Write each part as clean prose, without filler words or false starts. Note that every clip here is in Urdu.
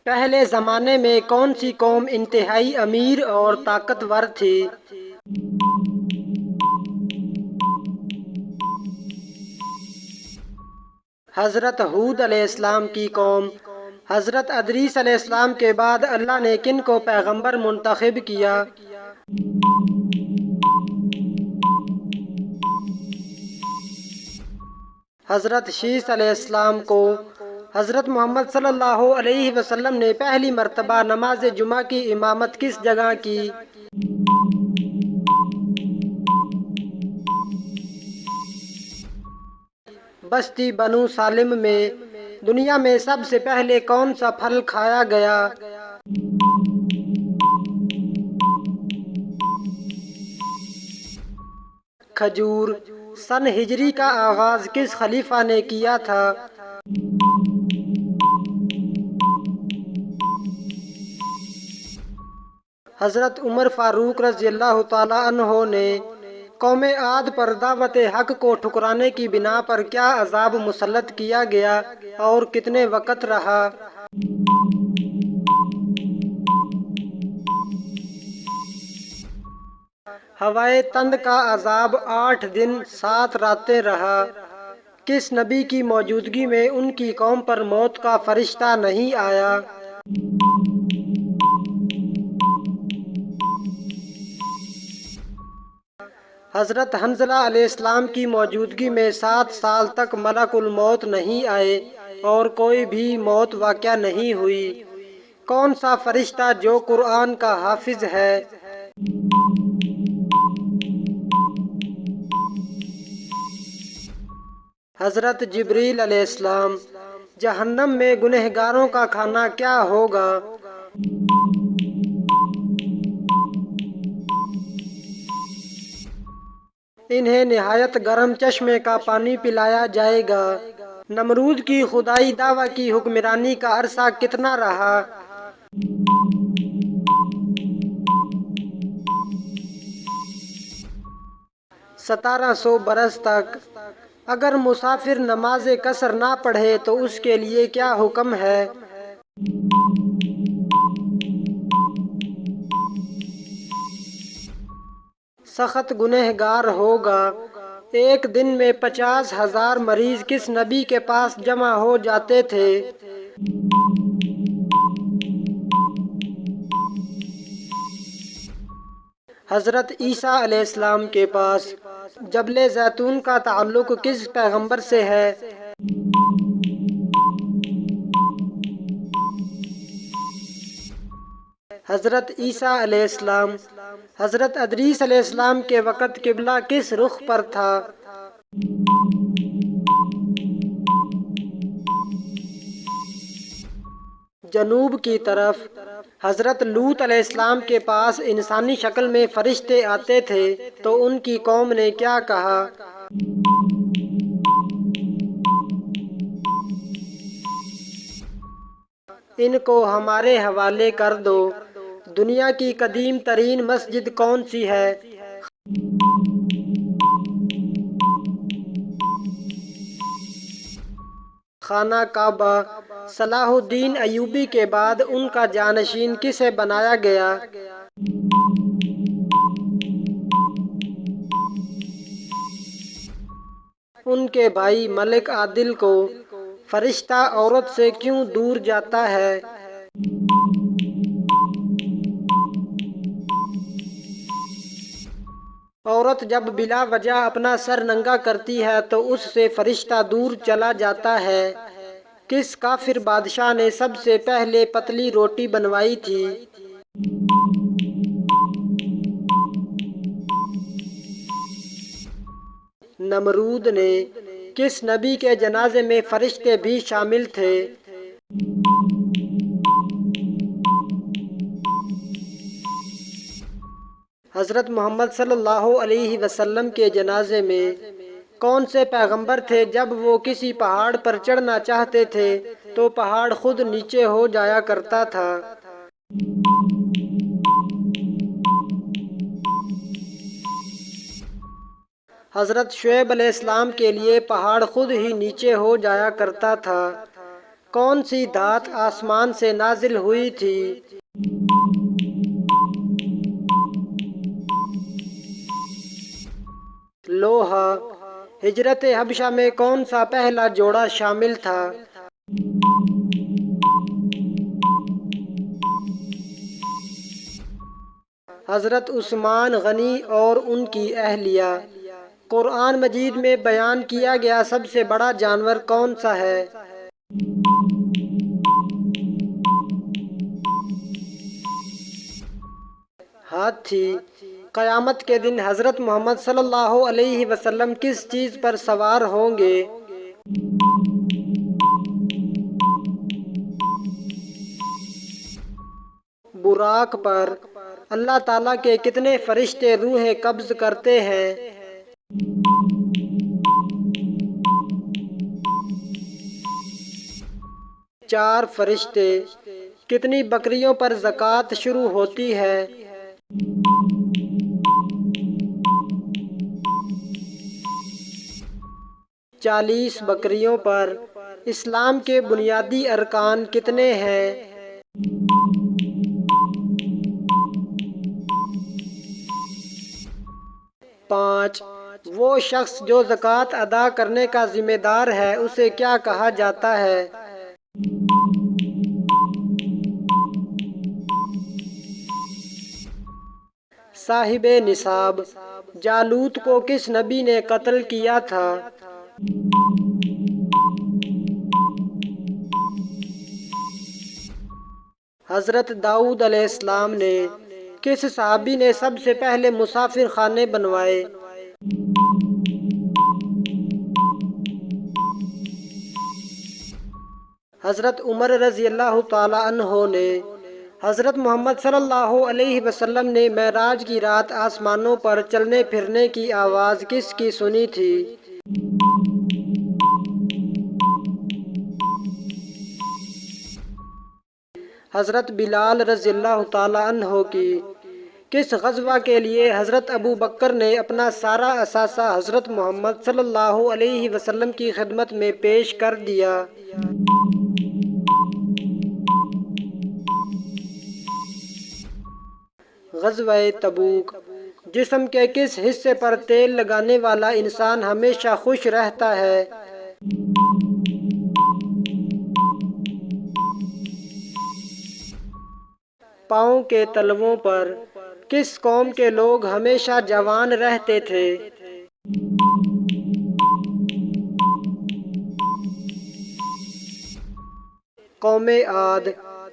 پہلے زمانے میں کون سی قوم انتہائی امیر اور طاقتور تھی؟ حضرت ہود علیہ السلام کی قوم۔ حضرت ادریس علیہ السلام کے بعد اللہ نے کن کو پیغمبر منتخب کیا؟ حضرت شیس علیہ السلام کو۔ حضرت محمد صلی اللہ علیہ وسلم نے پہلی مرتبہ نماز جمعہ کی امامت کس جگہ کی؟ بستی بنو سالم میں۔ دنیا میں سب سے پہلے کون سا پھل کھایا گیا؟ کھجور۔ سن ہجری کا آغاز کس خلیفہ نے کیا تھا؟ حضرت عمر فاروق رضی اللہ تعالیٰ عنہ نے۔ قوم عاد پر دعوت حق کو ٹھکرانے کی بنا پر کیا عذاب مسلط کیا گیا اور کتنے وقت رہا؟ ہوائے تند کا عذاب 8 دن 7 راتیں رہا۔ کس نبی کی موجودگی میں ان کی قوم پر موت کا فرشتہ نہیں آیا؟ حضرت حنظلہ علیہ السلام کی موجودگی میں 7 سال تک ملک الموت نہیں آئے اور کوئی بھی موت واقع نہیں ہوئی۔ کون سا فرشتہ جو قرآن کا حافظ ہے؟ حضرت جبریل علیہ السلام۔ جہنم میں گنہگاروں کا کھانا کیا ہوگا؟ انہیں نہایت گرم چشمے کا پانی پلایا جائے گا۔ نمرود کی خدائی دعویٰ کی حکمرانی کا عرصہ کتنا رہا؟ 1700 برس تک۔ اگر مسافر نماز قصر نہ پڑھے تو اس کے لیے کیا حکم ہے؟ سخت گنہگار ہوگا۔ ایک دن میں 50,000 مریض کس نبی کے پاس جمع ہو جاتے تھے؟ حضرت عیسیٰ علیہ السلام کے پاس۔ جبل زیتون کا تعلق کس پیغمبر سے ہے؟ حضرت عیسیٰ علیہ السلام۔ حضرت ادریس علیہ السلام کے وقت قبلہ کس رخ پر تھا؟ جنوب کی طرف۔ حضرت لوط علیہ السلام کے پاس انسانی شکل میں فرشتے آتے تھے تو ان کی قوم نے کیا کہا؟ ان کو ہمارے حوالے کر دو۔ دنیا کی قدیم ترین مسجد کون سی ہے؟ خانہ کعبہ۔ صلاح الدین ایوبی کے بعد ان کا جانشین کسے بنایا گیا؟ ان کے بھائی ملک عادل کو۔ فرشتہ عورت سے کیوں دور جاتا ہے؟ عورت جب بلا وجہ اپنا سر ننگا کرتی ہے تو اس سے فرشتہ دور چلا جاتا ہے۔ کس کافر بادشاہ نے سب سے پہلے پتلی روٹی بنوائی تھی؟ نمرود نے۔ کس نبی کے جنازے میں فرشتے بھی شامل تھے؟ حضرت محمد صلی اللہ علیہ وسلم کے جنازے میں کون سے پیغمبر تھے جب وہ کسی پہاڑ پر چڑھنا چاہتے تھے تو پہاڑ خود نیچے ہو جایا کرتا تھا؟ حضرت شعیب علیہ السلام کے لیے پہاڑ خود ہی نیچے ہو جایا کرتا تھا۔ کون سی دھات آسمان سے نازل ہوئی تھی؟ لوہا۔ ہجرت حبشہ میں کون سا پہلا جوڑا شامل تھا؟ حضرت عثمان غنی اور ان کی اہلیہ۔ قرآن مجید میں بیان کیا گیا سب سے بڑا جانور کون سا ہے؟ ہاتھی۔ قیامت کے دن حضرت محمد صلی اللہ علیہ وسلم کس چیز پر سوار ہوں گے؟ براق پر۔ اللہ تعالیٰ کے کتنے فرشتے روح قبض کرتے ہیں؟ 4 فرشتے۔ کتنی بکریوں پر زکوٰۃ شروع ہوتی ہے؟ 40 بکریوں پر۔ اسلام کے بنیادی ارکان کتنے ہیں؟ 5۔ وہ شخص جو زکوٰۃ ادا کرنے کا ذمہ دار ہے اسے کیا کہا جاتا ہے؟ صاحب نصاب۔ جالوت کو کس نبی نے قتل کیا تھا؟ حضرت داؤد علیہ السلام نے۔ کس صحابی نے سب سے پہلے مسافر خانے بنوائے؟ حضرت عمر رضی اللہ تعالی عنہ نے۔ حضرت محمد صلی اللہ علیہ وسلم نے معراج کی رات آسمانوں پر چلنے پھرنے کی آواز کس کی سنی تھی؟ حضرت بلال رضی اللہ تعالی عنہ کی۔ کس غزوہ کے لیے حضرت ابو بکر نے اپنا سارا اثاثہ حضرت محمد صلی اللہ علیہ وسلم کی خدمت میں پیش کر دیا؟ غزوہ تبوک۔ جسم کے کس حصے پر تیل لگانے والا انسان ہمیشہ خوش رہتا ہے؟ پاؤں کے تلووں پر۔ کس قوم کے لوگ ہمیشہ جوان رہتے تھے؟ قوم عاد۔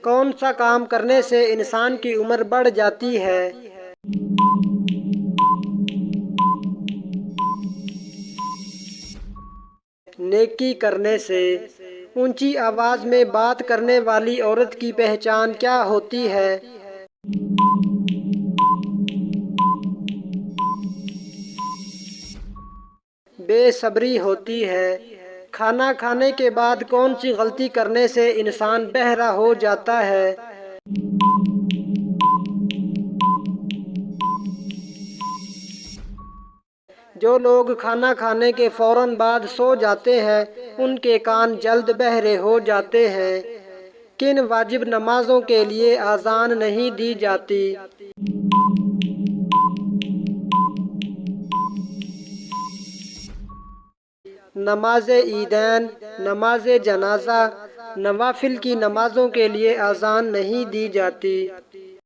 کون سا کام کرنے سے انسان کی عمر بڑھ جاتی ہے؟ نیکی کرنے سے۔ اونچی آواز میں بات کرنے والی عورت کی پہچان کیا ہوتی ہے؟ بے صبری ہوتی ہے۔ کھانا کھانے کے بعد کون سی غلطی کرنے سے انسان بہرا ہو جاتا ہے؟ جو لوگ کھانا کھانے کے فوراً بعد سو جاتے ہیں ان کے کان جلد بہرے ہو جاتے ہیں۔ کن واجب نمازوں کے لیے اذان نہیں دی جاتی؟ نماز عیدین، نماز جنازہ، نوافل کی نمازوں کے لیے اذان نہیں دی جاتی۔